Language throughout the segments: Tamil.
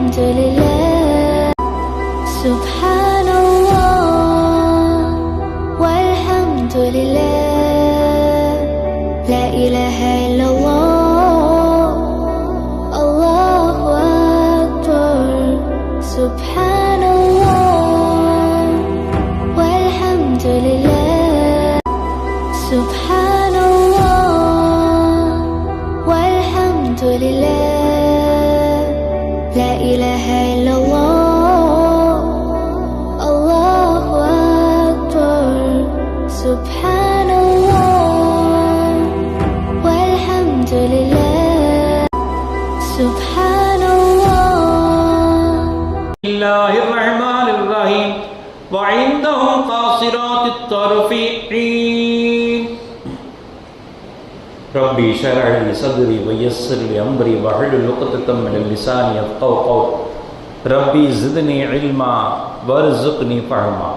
Alhamdulillah, Subhanallah, walhamdulillah, la ilaha illallah, Allahu Akbar, Subhanallah, walhamdulillah, Subhanallah, walhamdulillah, la ilaha illallah, Allahu Akbar, Subhanallah, walhamdulillah, Subhanallah. Bismillahirrahmanirrahim. Wa indahum qasiratut tarfi 'ain. Rabbi shrah li sadri wa yassir li amri wahlul 'uqdatam min lisani yafqahu qawli. Rabbi zidni ilma warzuqni fahma.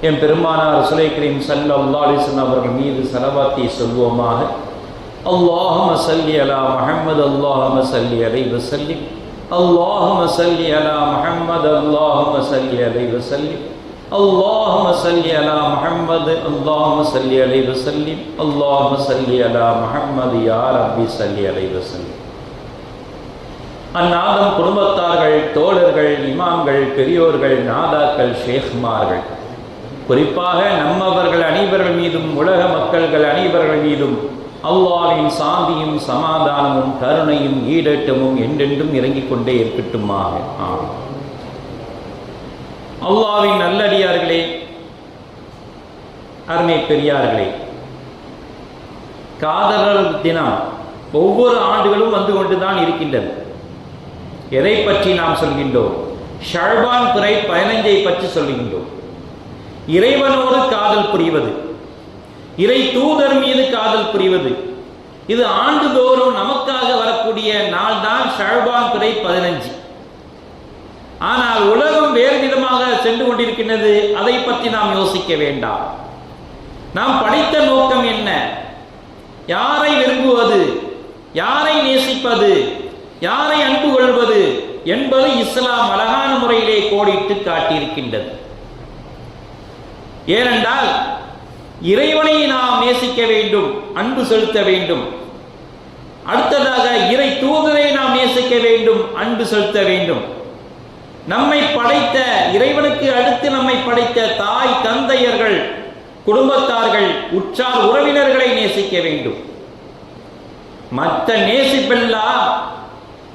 என் பெருமானார் ரசூலுல்லாஹி கரீம் ஸல்லல்லாஹு அலைஹி வஸல்லம் அவர்கள் மீது ஸலவாத்தை சொல்வோமாக. அல்லாஹும்ம ஸல்லி அலா முஹம்மது அல்லாஹும்ம ஸல்லி அலைஹி வஸல்லிம். அல்லாஹும்ம ஸல்லி அலா முஹம்மது அல்லாஹும்ம ஸல்லி அலைஹி வஸல்லிம். அல்லாஹும்ம ஸல்லி அலா முஹம்மது அல்லாஹும்ம ஸல்லி அலைஹி வஸல்லிம். அல்லாஹும்ம ஸல்லி அலா முஹம்மது யா ரப்பி ஸல்லி அலைஹி வஸல்லிம். அந்நாதம் குடும்பத்தார்கள், தோழர்கள், இமாம்கள், பெரியோர்கள், நாதாக்கள், ஷேக்மார்கள், குறிப்பாக நம்மவர்கள் அனைவர்கள் மீதும் உலக மக்கள்கள் அனைவர்கள் மீதும் அல்லாஹ்வின் சாந்தியும் சமாதானமும் கருணையும் ஈடேற்றமும் என்றென்றும் இறங்கிக் கொண்டே இருக்கட்டுமாக. அல்லாஹ்வின் நல்லடியார்களே, அருமை பெரியார்களே, காதலர் தினம் ஒவ்வொரு ஆண்டுகளும் வந்து கொண்டுதான் இருக்கின்றது. எதை பற்றி நாம் சொல்கின்றோம்? ஷஅபான் பிறை 15 பற்றி சொல்கின்றோம். இறைவனோடு காதல் புரிவது, இறை தூதர் மீது காதல் புரிவது, இது ஆண்டுதோறும் நமக்காக வரக்கூடிய நாள் தான் ஷஅபான் பிறை 15. ஆனால் உலகம் வேறு விதமாக சென்று கொண்டிருக்கின்றது. அதை பற்றி நாம் யோசிக்க வேண்டாம். நாம் படித்த நோக்கம் என்ன? யாரை விரும்புவது, யாரை நேசிப்பது, யாரை அன்பு கொள்வது என்பது இஸ்லாம் அழகான முறையிலே கோடிட்டு காட்டியிருக்கின்றது. ஏனென்றால் இறைவனை நாம் நேசிக்க வேண்டும், அன்பு செலுத்த வேண்டும். அடுத்ததாக இறை தூதரை நாம் நேசிக்க வேண்டும், அன்பு செலுத்த வேண்டும். நம்மை படைத்த இறைவனுக்கு அடுத்து நம்மை படைத்த தாய் தந்தையர்கள், குடும்பத்தார்கள், உற்றார் உறவினர்களை நேசிக்க வேண்டும். மற்ற நேசிப்பெல்லாம்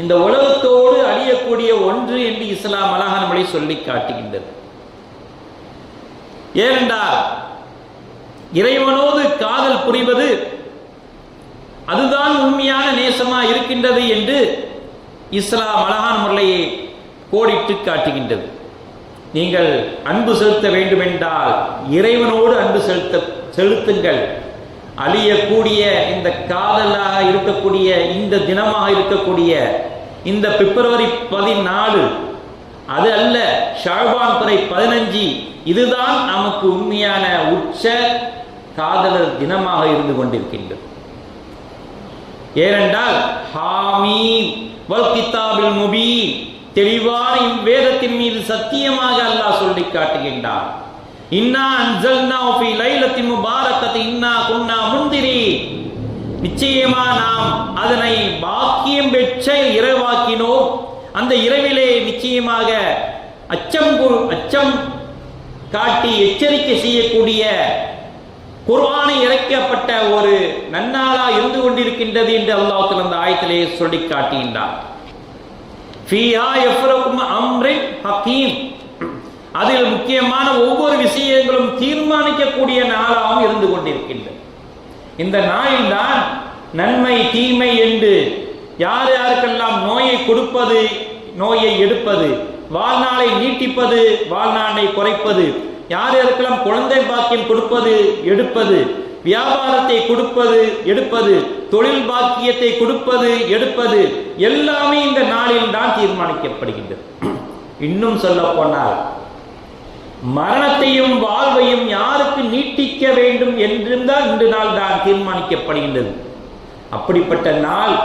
இந்த உலகத்தோடு அழியக்கூடிய ஒன்று என்று இஸ்லாம் அழகான முறை சொல்லி காட்டுகின்றது. ஏனென்றால் இறைவனோடு காதல் புரிவது அதுதான் உண்மையான நேசமா இருக்கின்றது என்று இஸ்லாம் அழகான முறையை கோடிட்டு காட்டுகின்றது. நீங்கள் அன்பு செலுத்த வேண்டுமென்றால் இறைவனோடு அன்பு செலுத்துங்கள். அழியக்கூடிய இந்த காதலாக இருக்கக்கூடிய இந்த தினமாக இருக்கக்கூடிய இந்த பிப்ரவரி 14 அது அல்ல, ஷஅபான் பிறை 15 இதுதான் நமக்கு உண்மையான உச்ச காதலர் தினமாக இருந்து கொண்டிருக்கின்றது. ஏனென்றால் ஹாமீம் வல் கிதாபில் முபீன், தெளிவான இவ்வேதத்தின் மீது சத்தியமாக அல்லாஹ் சொல்லி காட்டுகின்றான். இன்னா அன்ஸல்னாஹு ஃபீ லைலத்தின் முபாரக்கத்தின் இன்னா குன்னா முன்திரீன், நிச்சயமா நாம் அதனை பாக்கியம் பெற்ற இரவாக்கினோம். அந்த இரவிலே நிச்சயமாக அச்சம் காட்டி எச்சரிக்கை செய்யக்கூடிய குர்ஆனை இறக்கப்பட்ட ஒரு நன்னாளா இருந்து கொண்டிருக்கின்றது என்று அல்லாஹ் அந்த ஆயத்திலே சொல்லி காட்டுகின்றார். ஃபீஹா யஃப்ரகு அம்ரின் ஹகீம், அதில் முக்கியமான ஒவ்வொரு விஷயங்களும் தீர்மானிக்கக்கூடிய நாளாகவும் இருந்து கொண்டிருக்கின்றது. இந்த நாளில் தான் நன்மை தீமை என்று யார் யாருக்கெல்லாம் நோயை கொடுப்பது, நோயை எடுப்பது, வாழ்நாளை நீட்டிப்பது, வாழ்நாளை குறைப்பது, யார் யாருக்கெல்லாம் குழந்தை பாக்கியம் கொடுப்பது எடுப்பது, வியாபாரத்தை கொடுப்பது எடுப்பது, தொழில் பாக்கியத்தை கொடுப்பது எடுப்பது எல்லாமே இந்த நாளில் தான் தீர்மானிக்கப்படுகின்றது. இன்னும் சொல்ல போனால் மரணத்தையும் வாழ்வையும் யாருக்கு நீட்டிக்க வேண்டும் என்றிருந்தால் இன்று நாள் தான் தீர்மானிக்கப்படுகின்றது. அப்படிப்பட்ட நாள்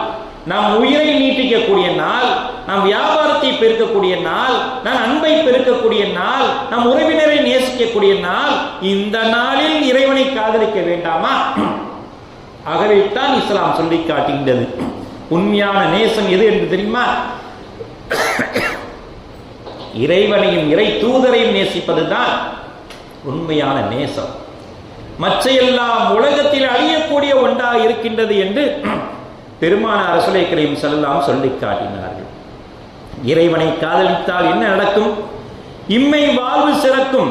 நம் உயிரை நீட்டிக்கக்கூடிய நாள், நம் வியாபாரத்தை பெருக்கக்கூடிய நாள், நம் அன்பை பெருக்கக்கூடிய நாள், நம் உறவினரை நேசிக்கக்கூடிய நாள். இந்த நாளில் இறைவனை காதலிக்க வேண்டாமா? ஆகவே தான் இஸ்லாம் சொல்லி காட்டுகின்றது. உண்மையான நேசம் எது என்று தெரியுமா? இறைவனையும் இறை தூதரையும் நேசிப்பதுதான் உண்மையான நேசம். மற்ற எல்லாம் உலகத்தில் அழியக்கூடிய ஒன்றாக இருக்கின்றது என்று பெருமானார் ரசூலை கரீம் ஸல்லல்லாஹு சொல்லி காட்டினார்கள். இறைவனை காதலித்தால் என்ன நடக்கும்? இம்மை வாழ்வு சிறக்கும்,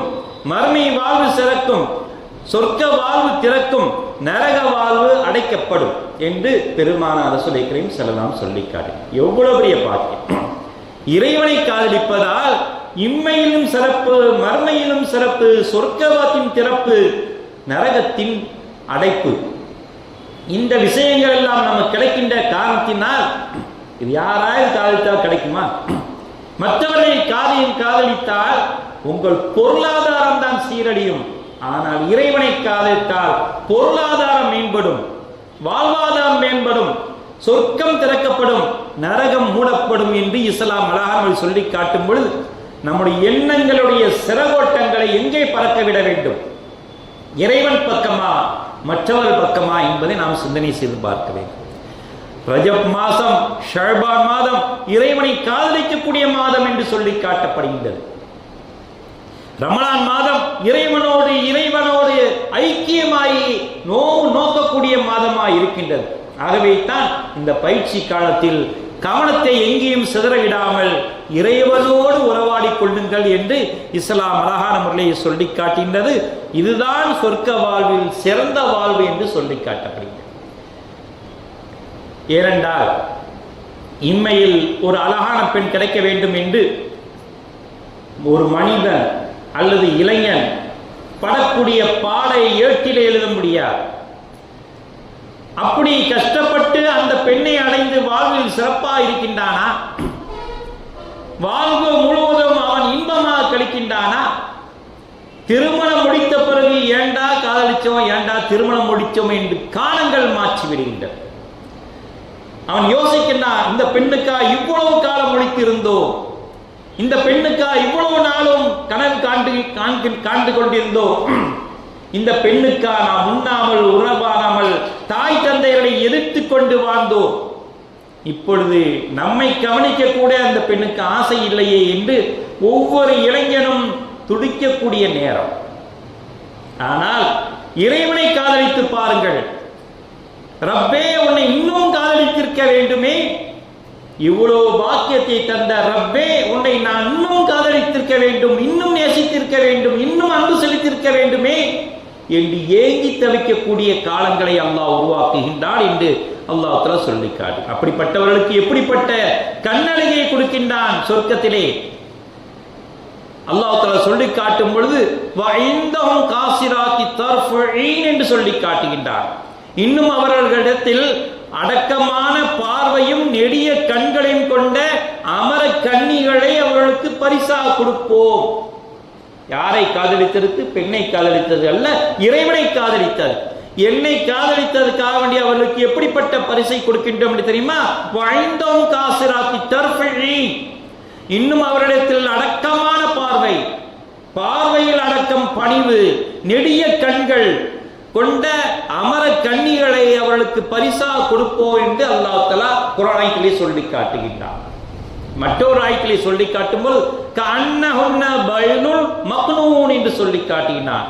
மறுமை வாழ்வு சிறக்கும், சொர்க்க வாழ்வு திறக்கும், நரக வாழ்வு அடைக்கப்படும் என்று பெருமானார் ரசூலை கரீம் ஸல்லல்லாஹு சொல்லி காட்டினார். எவ்வளவு பெரிய பாக்கியம்! இறைவனை காதலிப்பதால் இம்மையிலும் சிறப்பு, மறுமையிலும் சிறப்பு, சொர்க்கவாத்தின் திறப்பு, நரகத்தின் அடைப்பு. இந்த விஷயங்கள் எல்லாம் நமக்கு கிடைக்கின்ற காரணத்தினால் இது யாராவது காதலித்தால் கிடைக்குமா? மற்றவர்களை காதலித்தால் உங்கள் பொருளாதாரம் தான் சீரழியும். ஆனால் இறைவனை காதலித்தால் பொருளாதாரம் மேம்படும், வாழ்வாதாரம் மேம்படும், சொர்க்கம் திறக்கப்படும், நரகம் மூடப்படும் என்று இஸ்லாம் அழகாக சொல்லி காட்டும் பொழுது நம்முடைய எண்ணங்களுடைய சிறகோட்டங்களை எங்கே பறக்க விட வேண்டும்? இறைவன் பக்கமா மற்றவர் பக்கமா என்பதை நாம் சிந்தனை செய்து பார்க்க வேண்டும். ரஜப் மாதம், ஷஅபான் மாதம் இறைவனை காதலிக்கக்கூடிய மாதம் என்று சொல்லி காட்டப்படுகின்றது. ரமலான் மாதம் இறைவனோடு ஐக்கியமாகி நோக்கக்கூடிய மாதமாய் இருக்கின்றது. ஆகவே தான் இந்த பயிற்சி காலத்தில் கவனத்தை எங்கேயும் சிதறவிடாமல் இறைவனோடு உறவாடி கொள்ளுங்கள் என்று இஸ்லாம் அழகான முறையை சொல்லி காட்டுகின்றது. இதுதான் சொர்க்க வாழ்வில் சிறந்த வாழ்வு என்று சொல்லி காட்டப்படுகிறது. ஏனென்றால் இம்மையில் ஒரு அழகான பெண் கிடைக்க வேண்டும் என்று ஒரு மனிதன் அல்லது இளைஞன் படக்கூடிய பாடை ஏட்டிலே எழுத முடியாது. அப்படி கஷ்டப்பட்டு அந்த பெண்ணை அடைந்து வாழ்வில் சிறப்பாக இருக்கின்றானா? வாழ்வு முழுவதும் அவன் இன்பமாக கழிக்கின்றானா? திருமணம் முடித்த பிறகு ஏண்டா காதலிச்சோம், ஏண்டா திருமணம் முடிச்சோம் என்று காலங்கள் மாற்றி விடுகின்றன. அவன் யோசிக்கின்றான், இந்த பெண்ணுக்கா இவ்வளவு காலம் முடித்திருந்தோம், இந்த பெண்ணுக்கா இவ்வளவு நாளும் கனவு காண்டு கொண்டிருந்தோம், இந்த பெண்ணுக்கா நாம் உண்ணாமல் உறவாடாமல் தாய் தந்தையர்களை எதிர்த்து கொண்டு வாழ்ந்தோம், இப்பொழுது நம்மை கவனிக்க கூட அந்த பெண்ணுக்கு ஆசை இல்லையே என்று ஒவ்வொரு இளைஞனும் துடிக்கக்கூடிய நேரம். ஆனால் இறைவனை காதலித்து பாருங்கள். ரப்பே, உன்னை இன்னும் காதலித்திருக்க வேண்டுமே, இவ்வளவு பாக்கியத்தை தந்த ரப்பே, உன்னை நான் இன்னும் காதலித்திருக்க வேண்டும், இன்னும் நேசித்திருக்க வேண்டும், இன்னும் அன்பு செலுத்தியிருக்க வேண்டுமே என்று ஏங்கி தவிக்கக்கூடிய காலங்களை அல்லாஹ் உருவாக்குகின்றான் என்று அல்லாஹ் தஆலா சொல்லி காட்டு. அப்படிப்பட்டவர்களுக்கு எப்படிப்பட்ட கண்ணழகை கொடுக்கின்றான் சொர்க்கத்திலே. அல்லாஹ் தஆலா சொல்லி காட்டும் பொழுது வஇந்தஹும் காசிராத்தி தர்ஃபீன் என்று சொல்லி காட்டுகின்றான். இன்னும் அவர்களிடத்தில் அடக்கமான பார்வையும் நெடிய கண்களையும் கொண்ட அமர கன்னிகளை அவர்களுக்கு பரிசாக கொடுப்போம். யாரை காதலித்தது? பெண்ணை காதலித்தது அல்ல, இறைவனை காதலித்தது. என்னை காதலித்ததுக்காக வேண்டிய அவர்களுக்கு எப்படிப்பட்ட பரிசை கொடுக்கின்றோம் என்று தெரியுமா? வஇந்தஹும் காசிராத்தி தர்ஃபீன். இன்னும் அவரிடத்தில் அடக்கமான பார்வை, பார்வையில் அடக்கம், பணிவு, நெடிய கண்கள் கொண்ட அமர கன்னிகளை அவர்களுக்கு பரிசா கொடுப்போம் என்று அல்லாஹ் தஆலா குர்ஆன் ஆயத்திலே சொல்லி காட்டுகின்றார். மற்றொரு ஆயத்திலே சொல்லி காட்டும்போது கஅன்னஹுன்ன பைனுல் மக்னூன் என்று சொல்லி காட்டினார்.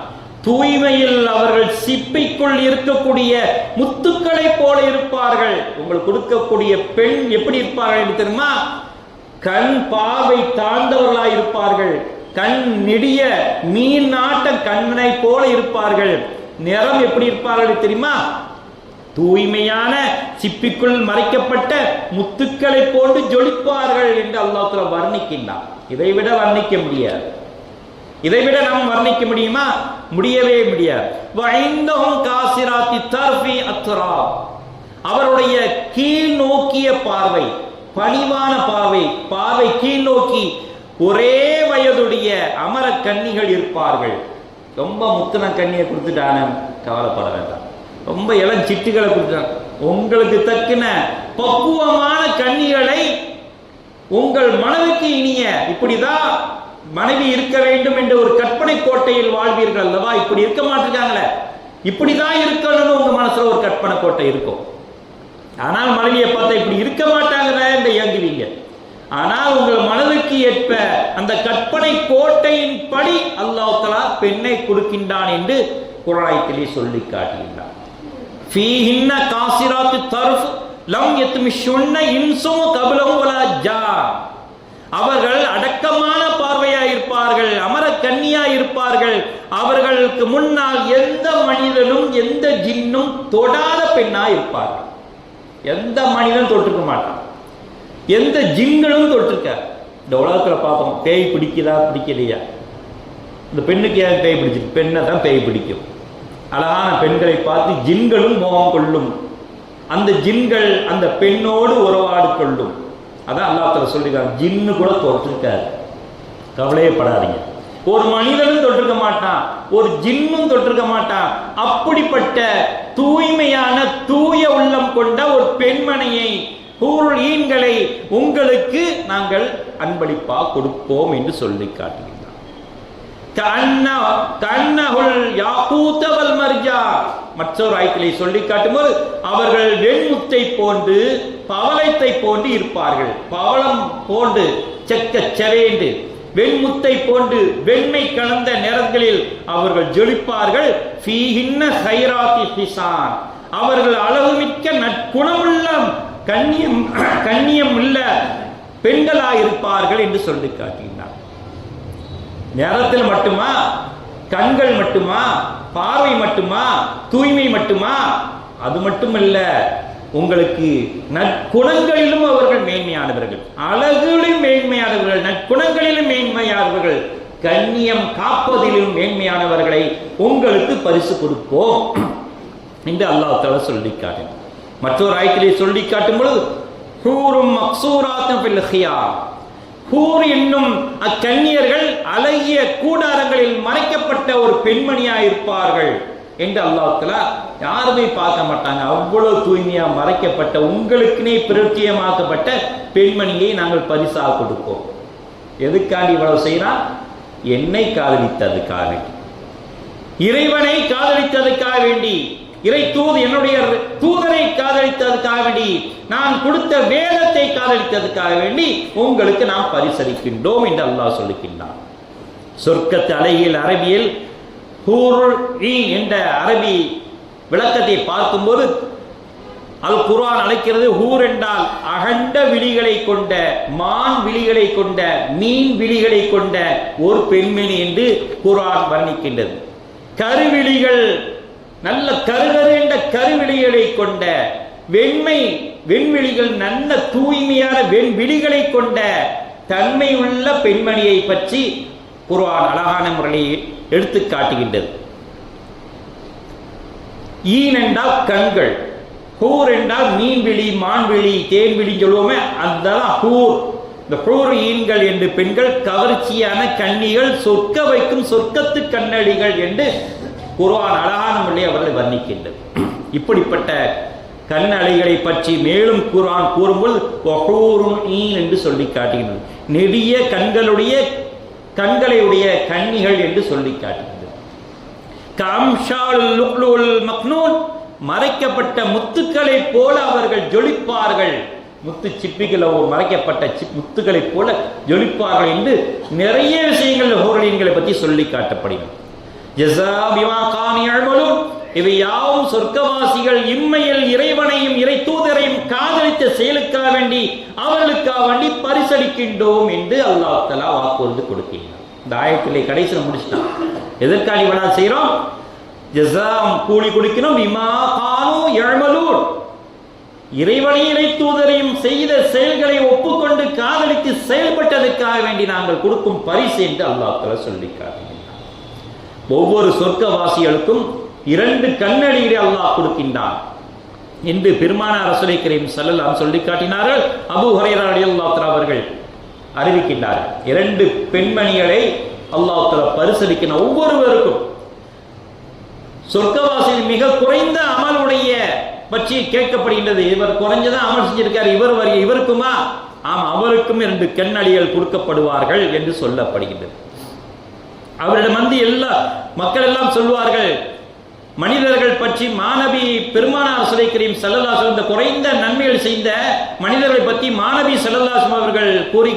தூய்மையில் அவர்கள் சிப்பிக்குள் இருக்கக்கூடிய முத்துக்களை போல இருப்பார்கள். உங்களுக்கு கொடுக்கக்கூடிய பெண் எப்படி இருப்பார்கள் என்று தெரியுமா? கண் பார்வை தாழ்ந்தவர்களாய் இருப்பார்கள். கண் நெடிய மீன் நாட்ட கண்ணனை போல இருப்பார்கள். நிறம் எப்படி இருப்பார்கள் தெரியுமா? தூய்மையான சிப்பிக்குள் மறைக்கப்பட்ட முத்துக்களை போன்று ஜொலிப்பார்கள் என்று அல்லாஹ் தஆலா வர்ணிக்கின்றான். இதைவிட வர்ணிக்க முடியாது. இதைவிட நாம் வர்ணிக்க முடியுமா? முடியவே முடியாது. வஇந்தஹும் காசிராத்தி தர்ஃபி அத்ராப். அவருடைய கீழ் நோக்கிய பார்வை, பணிவான பார்வை, பார்வை கீழ் நோக்கி ஒரே வயதுடைய அமர கன்னிகள் இருப்பார்கள். ரொம்ப முத்துன கண்ணியை கொடுத்துட்டான கவலைப்பட வேண்டாம். ரொம்ப இளஞ்சிட்டுகளை கொடுத்துட்டான், உங்களுக்கு தக்கின பக்குவமான கன்னிகளை உங்கள் மனைவிக்கு இனிய, இப்படிதான் மனைவி இருக்க வேண்டும் என்ற ஒரு கற்பனை கோட்டையில் வாழ்வீர்கள் அல்லவா? இப்படி இருக்க மாட்டிருக்காங்களே, இப்படிதான் இருக்கணும்னு உங்க மனசுல ஒரு கற்பனை கோட்டை இருக்கும். ஆனால் மனைவியை பார்த்தா இப்படி இருக்க மாட்டாங்க என்று இயங்குவீங்க. ஆனால் உங்கள் மனதுக்கு ஏற்ப அந்த கற்பனை கோட்டையின் படி அல்லாஹ் தஆலா பெண்ணை கொடுக்கின்றான் என்று குர்ஆனிலே சொல்லி காட்டுகின்றான். ஃபீஹின்ன காசிராத்து தர்ஃப் லம் யத்மிஷுன்ன இன்சும் கப்லஹும் வலா ஜான். அவர்கள் அடக்கமான பார்வையாய் இருப்பார்கள், அமர கன்னியாய் இருப்பார்கள். அவர்களுக்கு முன்னால் எந்த மனிதனும் எந்த ஜின்னும் தொடாத பெண்ணாய் இருப்பார்கள். எந்த மனிதனும் தொட்டிருக்க மாட்டான், எந்த ஜின்களும் தொட்டிருக்க. இந்த உலகத்தில் பார்ப்போம், பேய் பிடிக்குதா பிடிக்கலையா? இந்த பெண்ணுக்கு ஏன் பேய் பிடிச்சிருக்கு? பெண்ணை தான் பேய் பிடிக்கும். அழகான பெண்களை பார்த்து ஜின்களும் மோகம் கொள்ளும். அந்த ஜின்கள் அந்த பெண்ணோடு உறவாடு கொள்ளும். அதான் அல்லாஹ் தஆலா சொல்லிருக்காங்க, ஜின்னு கூட தொட்டிருக்காரு, கவலையே படாதீங்க. ஒரு மனிதனும் தொட்டிருக்க மாட்டான், ஒரு ஜின்னும் தொட்டிருக்க மாட்டான். அப்படிப்பட்ட தூய்மையான தூய உள்ளம் கொண்ட ஒரு பெண்மணியை, ஹூருல் ஈன்களை உங்களுக்கு நாங்கள் அன்பளிப்பா கொடுப்போம் என்று சொல்லி காட்டுகிறார். மற்றொரு ஆயத்திலே சொல்லி காட்டும்போது அவர்கள் வெண்முத்தை போன்று பவளத்தை போன்று இருப்பார்கள். பவளம் போன்று செக்க செவேண்டு வெண்முத்தை போன்று வெண்மை கலந்த நிறங்களில் அவர்கள் ஜொலிப்பார்கள். ஃபீஹின்ன கைராத்தி ஹிசான். அவர்கள் அழகுமிக்க நற்குணமுள்ள கண்ணியம் உள்ள பெண்களாயிருப்பார்கள் என்று சொல்லி காட்டுகிறார். நேரத்தில் மட்டுமா, கண்கள் மட்டுமா, பார்வை மட்டுமா, தூய்மை மட்டுமா? அது மட்டுமல்ல, உங்களுக்கு நற்குணங்களிலும் அவர்கள் மேன்மையானவர்கள், அழகிலும் மேன்மையானவர்கள், நற்குணங்களிலும் மேன்மையானவர்கள், கண்ணியம் காப்பதிலும் மேன்மையானவர்களை உங்களுக்கு பரிசு கொடுப்போம் என்று அல்லாஹ் தஆலா சொல்லி காட்டினார். மற்றொரு ஆயத்திலே சொல்லி காட்டும் பொழுது ஹூரும் மக்சூராத்தும் ஃபில் ஹியாம். ஹூர் என்னும் அக்கன்னியர்கள் அழகிய கூடாரங்களில் மறைக்கப்பட்ட ஒரு பெண்மணியாக இருப்பார்கள் என்று அல்லாஹ் தஆலா யாருமே பார்க்க மாட்டாங்க. அவ்வளவு தூய்மையா மறைக்கப்பட்ட உங்களுக்குனே பிரத்யேகமாக்கப்பட்ட பெண்மணியை நாங்கள் பரிசாக கொடுப்போம். எதுக்காண்டி இவ்வளவு செய்யலாம்? என்னை காதலித்ததுக்காக வேண்டி, இறைவனை காதலித்ததுக்காக வேண்டி, இறை என்னுடைய தூதரை காதலித்ததுக்காக வேண்டி, நான் கொடுத்த வேதத்தை காதலித்ததுக்காக வேண்டி உங்களுக்கு நாம் பரிசளிக்கின்றோம் என்று அல்லாஹ் சொல்லுகின்றான். சொர்க்கத்து அழகியல் அரபியில் ஹூருல் ஈன் என்ற அரபி விளக்கத்தை பார்க்கும்போது அல் குர்ஆன் அழைக்கிறது, ஹூர் என்றால் அகண்ட விழிகளை கொண்ட, மான் விழிகளை கொண்ட, மீன் விழிகளை கொண்ட ஒரு பெண்மணி என்று குர்ஆன் வர்ணிக்கின்றது. கருவிழிகள், நல்ல கருகரு என்ற கருவிழிகளை கொண்ட, வெண்விழிகள், நல்ல தூய்மையான வெண்விழிகளை கொண்ட தன்மை உள்ள பெண்மணியை பற்றி குர்ஆன் அழகான முறையில் எடுத்து காட்டுகின்றது. ஈன் என்றால் கண்கள், ஹூர் என்றால் மீன்விழி, மான்விழி, தேன்விழி சொல்லுவோமே, அதுதான் ஹூர். இந்த ஹூர் ஈன்கள் என்று பெண்கள் கவர்ச்சியான கன்னிகள், சொர்க்க வைக்கும் சொர்க்கத்து கண்ணடிகள் என்று குர்ஆன் அழகான முறையில் அவர்களை வர்ணிக்கின்றது. இப்படிப்பட்ட கண்ணலைகளை பற்றி மேலும் குர்ஆன் கூறும்போது வஹூருன் ஈன் என்று சொல்லி காட்டுகின்றது. நெடிய கண்களையுடைய கன்னிகள் என்று சொல்லி காட்டுகின்றது. கம்ஷால் லுக்லுல் மக்னூன், மறைக்கப்பட்ட முத்துக்களை போல அவர்கள் ஜொலிப்பார்கள். முத்து சிப்பிகள் மறைக்கப்பட்ட முத்துக்களை போல ஜொலிப்பார்கள் என்று நிறைய விஷயங்கள் ஹூர்களை பற்றி சொல்லி காட்டப்படுகிறது. ஜஸா பிமா கானு யஅமலூன், இவை யாவும் சொர்க்கவாசிகள் இம்மையில் இறைவனையும் இறை தூதரையும் காதலித்த செயலுக்காக வேண்டி அவர்களுக்காக வேண்டி பரிசளிக்கின்றோம் என்று அல்லாஹ் தஆலா வாக்குறுதி கொடுக்கின்றார். இந்த ஆயத்திலே கடைசியில் முடிச்சிட்டான். எதற்காக இவ்வளவு செய்கிறோம்? ஜஸாம், கூலி கொடுக்கணும். பிமா கானு யஅமலூன், இறைவனையும் இறை தூதரையும் செய்த செயல்களை ஒப்புக்கொண்டு காதலித்து செயல்பட்டதற்காக வேண்டி நாங்கள் கொடுக்கும் பரிசு என்று அல்லாஹ் தஆலா சொல்லி காட்டுகிறார். ஒவ்வொரு சொர்க்கவாசிகளுக்கும் 2 கண்ணடிகளை அல்லாஹ் கொடுக்கின்றான் என்று பெருமானார் ரசூலை கரீம் ஸல்லல்லாஹு அலைஹி சொல்லி காட்டினார்கள். அபூ ஹுரைரா ரலியல்லாஹு தஆலா அவர்கள் அறிவிக்கின்றார்கள், 2 பெண்மணிகளை அல்லாஹ் தஆலா பரிசளிக்கின்ற ஒவ்வொருவருக்கும் சொர்க்கவாசியில் மிக குறைந்த அமலுடைய பற்றி கேட்கப்படுகின்றது. இவர் குறைஞ்சதான் அமல் செஞ்சிருக்கார், இவருக்குமா? ஆம், அவருக்கும் 2 கண்ணடிகள் கொடுக்கப்படுவார்கள் என்று சொல்லப்படுகின்றது. அவரிடம் வந்து எல்லா மக்கள் எல்லாம் சொல்வார்கள், மனிதர்கள் பற்றி மாநபி பெருமானார் ஸல்லல்லாஹு அலைஹி வஸல்லம் இந்த குறைந்த நன்மைகள் செய்த மனிதர்களை பற்றி மாநபி ஸல்லல்லாஹு அலைஹி வஸல்லம் அவர்கள் கூறி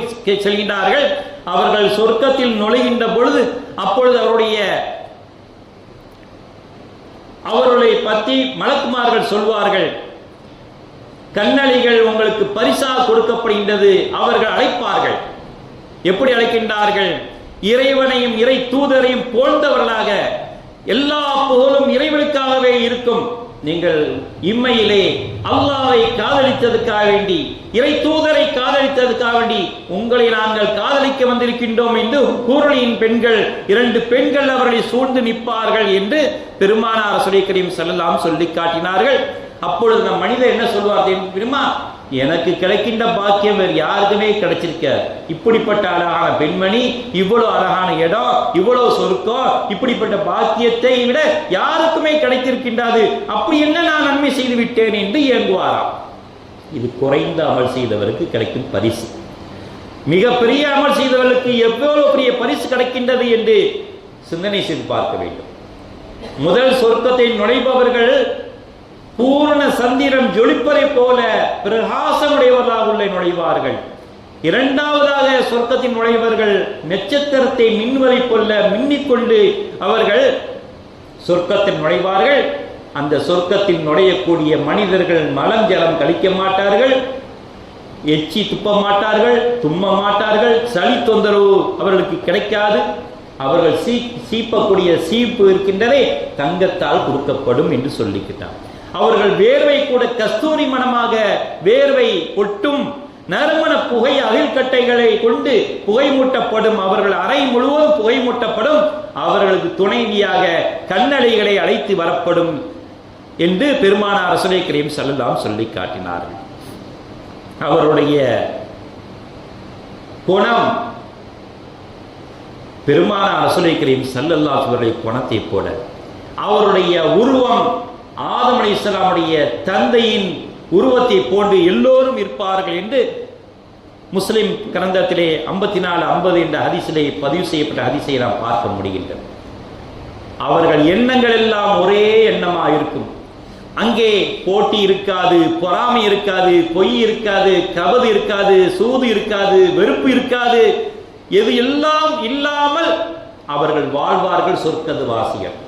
செல்கின்றார்கள். அவர்கள் சொர்க்கத்தில் நுழைகின்ற பொழுது அப்பொழுது அவர்களை பற்றி மலக்குமார்கள் சொல்வார்கள், கண்ணளிகள் உங்களுக்கு பரிசாக கொடுக்கப்படுகின்றது. அவர்கள் அழைப்பார்கள். எப்படி அழைக்கின்றார்கள்? இறைவனையும் இறை தூதரையும் போன்றவர்களாக, எல்லா புகழும் இறைவனுக்காகவே இருக்கும். நீங்கள் இம்மையிலே அல்லாஹ்வை காதலித்ததுக்காக வேண்டி, இறை தூதரை காதலித்ததுக்காக வேண்டி உங்களை நாங்கள் காதலிக்க வந்திருக்கின்றோம் என்று கூரணியின் பெண்கள் 2 பெண்கள் அவர்களை சூழ்ந்து நிற்பார்கள் என்று பெருமானார் ஸல்லல்லாஹு அலைஹி சொல்லி காட்டினார்கள். அப்பொழுது நம் மனிதர் என்ன சொல்வார் தெரியுமா? எனக்கு கிடைக்கின்ற பாக்கியம் வேறு யாருக்குமே கிடைச்சிருக்க. இப்படிப்பட்ட அழகான பெண்மணி, இவ்வளவு அழகான இடம், இவ்வளவு சொர்க்கம், இப்படிப்பட்ட பாக்கியத்தை விட யாருக்குமே கிடைத்திருக்கின்றது. அப்படி என்ன நான் நன்மை செய்து விட்டேன் என்று இயங்குவாராம். இது குறைந்த அமல் செய்தவருக்கு கிடைக்கும் பரிசு. மிக பெரிய அமல் செய்தவர்களுக்கு எவ்வளவு பெரிய பரிசு கிடைக்கின்றது என்று சிந்தனை செய்து பார்க்க வேண்டும். முதல் சொர்க்கத்தை நுழைபவர்கள் பூர்ண சந்திரன் ஜொலிப்பதை போல பிரகாசமுடையவர்களாக உள்ள நுழைவார்கள். இரண்டாவதாக சொர்க்கத்தின் நுழைவர்கள் நட்சத்திரத்தை மின்வரை கொள்ள மின்னிக்கொண்டு அவர்கள் சொர்க்கத்தில் நுழைவார்கள். அந்த சொர்க்கத்தில் நுழையக்கூடிய மனிதர்கள் மலம் ஜலம் கழிக்க மாட்டார்கள், எச்சி துப்ப மாட்டார்கள், தும்ம மாட்டார்கள், சளி தொந்தரவு அவர்களுக்கு கிடைக்காது. அவர்கள் சீப்பக்கூடிய சீப்பு இருக்கின்றதே தங்கத்தால் கொடுக்கப்படும் என்று சொல்லிக்கிட்டார். அவர்கள் வேர்வை கூட கஸ்தூரி மணமாக வேர்வை கொட்டும். நறுமண புகை அகில்கட்டைகளை கொண்டு புகை மூட்டப்படும். அவர்கள் அறை முழுவதும் புகை மூட்டப்படும். அவர்களுக்கு துணைவியாக கண்ணலைகளை அழைத்து வரப்படும் என்று பெருமானார் ஸல்லல்லாஹு அலைஹி வஸல்லம் சொல்லி காட்டினார்கள். அவருடைய குணம் பெருமானார் ஸல்லல்லாஹு அலைஹி வஸல்லம் குணத்தை போல, அவருடைய உருவம் ஆதம் அலைஹிஸ்ஸலாமுடைய தந்தையின் உருவத்தை போன்று எல்லோரும் இருப்பார்கள் என்று முஸ்லிம் கிரந்தத்திலே 54:50 என்ற ஹதீஸிலே பதிவு செய்யப்பட்ட ஹதீஸை நாம் பார்க்க முடிகின்றது. அவர்கள் எண்ணங்கள் எல்லாம் ஒரே எண்ணமாக இருக்கும். அங்கே போட்டி இருக்காது, பொறாமை இருக்காது, பொய் இருக்காது, கபது இருக்காது, சூது இருக்காது, வெறுப்பு இருக்காது. எது எல்லாம் இல்லாமல் அவர்கள் வாழ்வார்கள் சொர்க்கத்து வாசிகள்.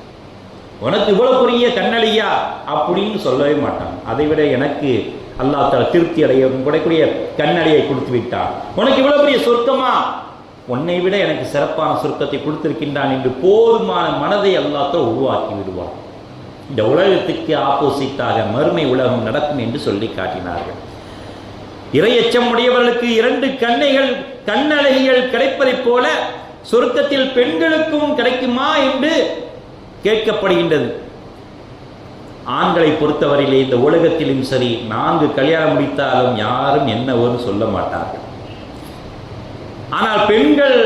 உனக்கு இவ்வளவு பெரிய கண்ணளியா அப்படின்னு சொல்லவே மாட்டான். அதை விட எனக்கு அல்லாஹ் தஆலா திருப்தி அடைய கூடக்கூடிய கண்ணளியை கொடுத்து விட்டான். உனக்கு இவ்வளவு பெரிய சொர்க்கமா? உன்னை விட எனக்கு சிறப்பான சொர்க்கத்தை கொடுத்திருக்கின்றான் என்று போதுமான மனதை அல்லாஹ் தஆலா உருவாக்கி விடுவான். இந்த உலகத்துக்கு ஆப்போசிட்டாக மறுமை உலகம் நடக்கும் என்று சொல்லி காட்டினார்கள். இறையச்சம் உடையவர்களுக்கு 2 கண்ணழகிகள் கிடைப்பதைப் போல சொர்க்கத்தில் பெண்களுக்கும் கிடைக்குமா என்று கேட்கப்படுகின்றது. ஆண்களை பொறுத்தவரையிலே இந்த உலகத்திலும் சரி 4 கல்யாணம் முடித்தாலும் யாரும் என்ன ஒரு சொல்ல மாட்டார்கள். ஆனால் பெண்கள்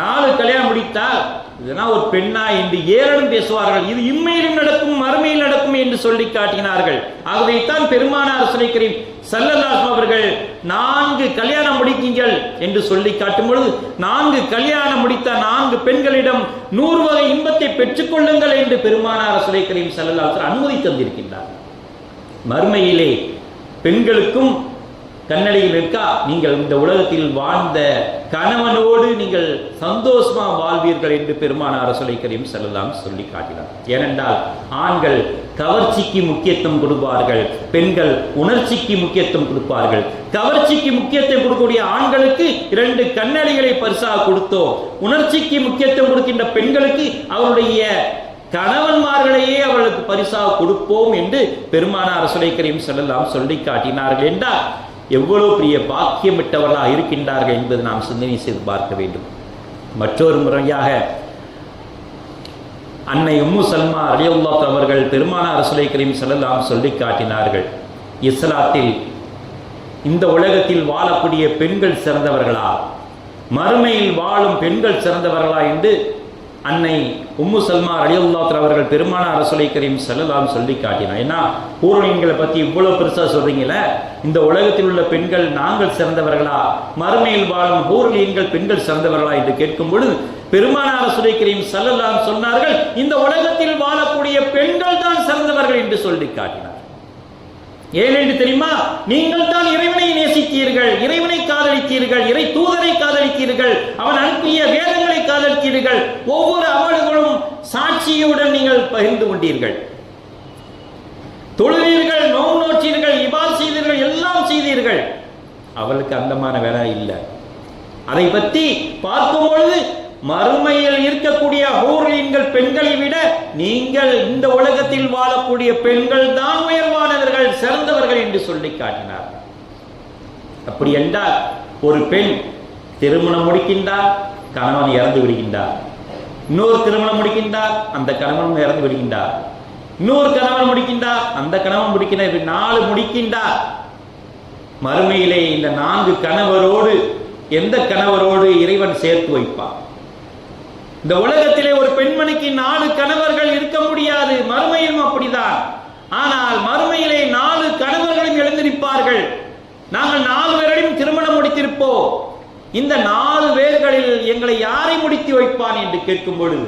4 கல்யாணம் முடித்தால் இதனால் ஒரு பெண்ணா என்று ஏளனம் பேசுவார்கள். இது இம்மையிலும் நடக்கும் மறுமையில் நடக்கும் என்று சொல்லி காட்டினார்கள். ஆகவேதான் பெருமானார் ஸல்லல்லாஹு அலைஹி அவர்கள் 4 கல்யாணம் முடித்தீர்கள் என்று சொல்லி காட்டும் பொழுது 4 கல்யாணம் முடித்த 4 பெண்களிடம் 100 வகை இன்பத்தை பெற்றுக் கொள்ளுங்கள் என்று பெருமானார் ஸல்லல்லாஹு அலைஹி அனுமதி தந்திருக்கின்றார். மறுமையிலே பெண்களுக்கும் கண்ணடியில் இருக்கா, நீங்கள் இந்த உலகத்தில் வாழ்ந்த கணவனோடு நீங்கள் சந்தோஷமா வாழ்வீர்கள் என்று பெருமானார் ஸல்லல்லாஹு சொல்லி காட்டினார். ஏனென்றால் ஆண்கள் கவர்ச்சிக்கு முக்கியத்துவம் கொடுப்பார்கள், பெண்கள் உணர்ச்சிக்கு முக்கியத்துவம் கொடுப்பார்கள். கவர்ச்சிக்கு முக்கியத்துவம் கொடுக்கக்கூடிய ஆண்களுக்கு 2 கண்ணடிகளை பரிசாக கொடுத்தோம். உணர்ச்சிக்கு முக்கியத்துவம் கொடுக்கின்ற பெண்களுக்கு அவருடைய கணவன்மார்களையே அவர்களுக்கு பரிசாக கொடுப்போம் என்று பெருமானார் ஸல்லல்லாஹு சொல்லி காட்டினார்கள். என்றால் எவ்வளவு பெரிய பாக்கியமிட்டவர்களாக இருக்கின்றார்கள் என்பது நாம் சிந்தனை செய்து பார்க்க வேண்டும். மற்றொரு முறையாக அன்னை உம்மு சல்மா ரலியல்லாஹு அவர்கள் பெருமானார் ஸல்லல்லாஹு சொல்லி காட்டினார்கள், இஸ்லாத்தில் இந்த உலகத்தில் வாழக்கூடிய பெண்கள் சிறந்தவர்களா, மறுமையில் வாழும் பெண்கள் சிறந்தவர்களா என்று அன்னை உம்மு சல்மா ரலியல்லாஹு தஆலா அவர்கள் பெருமானார் ரசூலை கரீம் ஸல்லல்லாஹு அலைஹி சொல்லி காட்டினார். ஏன்னா ஹூர்லீன்களை பற்றி இவ்வளவு பெருசா சொல்றீங்களே, இந்த உலகத்தில் உள்ள பெண்கள் நாங்கள் சிறந்தவர்களா, மறுமையில் வாழும் ஹூர்லீன்கள் பெண்கள் சிறந்தவர்களா என்று கேட்கும் பொழுது பெருமானார் ரசூலை கரீம் ஸல்லல்லாஹு அலைஹி சொன்னார்கள், இந்த உலகத்தில் வாழக்கூடிய பெண்கள் தான் சிறந்தவர்கள் என்று சொல்லி காட்டினார். ஏனென்று தெரியுமா? நீங்கள் தான் இறைவனை நேசித்தீர்கள், இறைவனை காதலித்தீர்கள், இறை தூதரை காதலித்தீர்கள், அவன் அனுப்பிய வேதங்களை காதலித்தீர்கள். ஒவ்வொரு அமல்களும் சாட்சியுடன் நீங்கள் பகிர்ந்து கொண்டீர்கள். தொழுவீர்கள், நோன்பு நோற்றீர்கள், இபாத் செய்தீர்கள், எல்லாம் செய்தீர்கள். அவளுக்கு அந்தமான வேலை இல்லை. அதை பற்றி பார்க்கும் பொழுது மறுமையில் இருக்கக்கூடிய ஹூர்லீன்கள் பெண்களை விட நீங்கள் இந்த உலகத்தில் வாழக்கூடிய பெண்கள் தான் உயர்வானவர்கள், சிறந்தவர்கள் என்று சொல்லி காட்டினார். அப்படி என்றால் ஒரு பெண் திருமணம் முடிக்கின்றார், கணவன் இறந்து விடுகின்றார். இன்னொரு திருமணம் முடிக்கின்றார், அந்த கணவன் இறந்து விடுகின்றார். இன்னொரு கணவன் முடிக்கின்றார், அந்த கணவன் முடிக்கின்றார். 4 முடிக்கின்றார். மறுமையிலே இந்த 4 கணவரோடு எந்த கணவரோடு இறைவன் சேர்த்து வைப்பார்? இந்த உலகத்திலே ஒரு பெண்மணிக்கு 4 கணவர்கள் இருக்க முடியாது, மறுமையிலும் அப்படிதான். ஆனால் மறுமையிலே 4 கணவர்களும் எழுந்திருப்பார்கள். நாங்கள் 4 பேரையும் திருமணம் முடித்திருப்போம், இந்த 4 பேர்களில் எங்களை யாரை முடித்து வைப்பான் என்று கேட்கும் பொழுது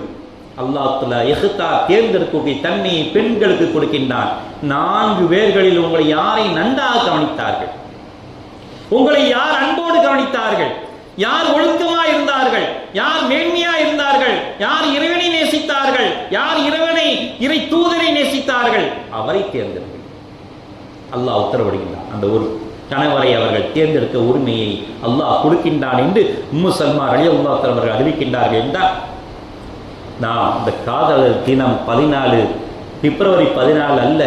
அல்லாஹ் தஆலா இஹ்தார் தேர்ந்தெடுக்கக்கூடிய தன்மையை பெண்களுக்கு கொடுக்கின்றான். 4 பேர்களில் உங்களை யாரை நன்றாக கவனித்தார்கள், உங்களை யார் அன்போடு கவனித்தார்கள், யார் ஒழுக்கமா இருந்தார்கள், யார் மேன்மையா இருந்தார்கள், யார் இறைவனை நேசித்தார்கள், யார் இறை தூதரை நேசித்தார்கள், அவரை தேர்ந்தெடுங்கள். அல்லாஹ் உத்தரவிடுகின்றான். அந்த ஒரு கணவரை அவர்கள் தேர்ந்தெடுக்க உரிமையை அல்லாஹ் கொடுக்கின்றான் என்று உம்மு சல்மா ரலியல்லாஹு தஆலா அவர்கள் அறிவிக்கின்றார்கள். என்றால் நாம் இந்த காதலர் தினம் 14 பிப்ரவரி 14 அல்ல,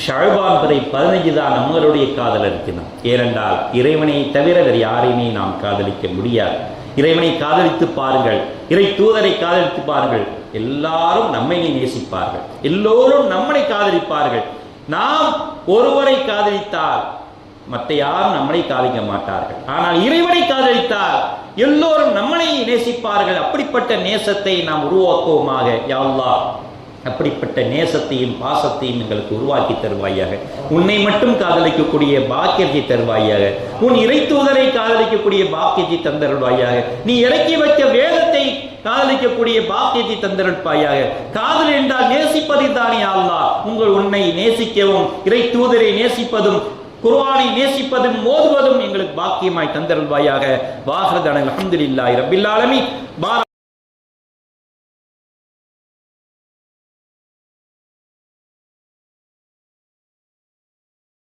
ஷஅபான் பிறை 15 தான் நம்மளுடைய காதலர் தினம். ஏனென்றால் இறைவனை தவிர வேறு யாரையுமே நாம் காதலிக்க முடியாது. இறைவனை காதலித்து பாருங்கள், இறை தூதரை காதலித்து பாருங்கள், எல்லாரும் நம்மை நேசிப்பார்கள், எல்லோரும் நம்மை காதலிப்பார்கள். நாம் ஒருவரை காதலித்தால் மற்ற யாரும் நம்மளை காதலிக்க மாட்டார்கள். ஆனால் இறைவனை காதலித்தால் எல்லோரும் நம்மளை நேசிப்பார்கள். அப்படிப்பட்ட நேசத்தை நாம் உருவாக்குவோமாக. யா அல்லாஹ், அப்படிப்பட்ட நேசத்தையும் பாசத்தையும் எங்களுக்கு உருவாக்கி தருவாயாக. உன்னை மட்டும் காதலிக்கக்கூடிய பாக்கியத்தை தருவாயாக. உன் இறை தூதரை காதலிக்கக்கூடிய பாக்கியத்தை தந்தருள்வாயாக. நீ இறக்கி வைத்த வேதத்தை காதலிக்கக்கூடிய பாக்கியத்தை தந்தருள்வாயாக. காதல் என்றால் நேசிப்பது தானே அல்லாஹ். உன்னை நேசிக்கவும் இறை தூதரை நேசிப்பதும் குர்ஆனை நேசிப்பதும் ஓதுவதும் எங்களுக்கு பாக்கியமாய் தந்தருள்வாயாக. வாஹிரு தஅவானா அல்ஹம்துலில்லாஹி ரப்பில் ஆலமீன்.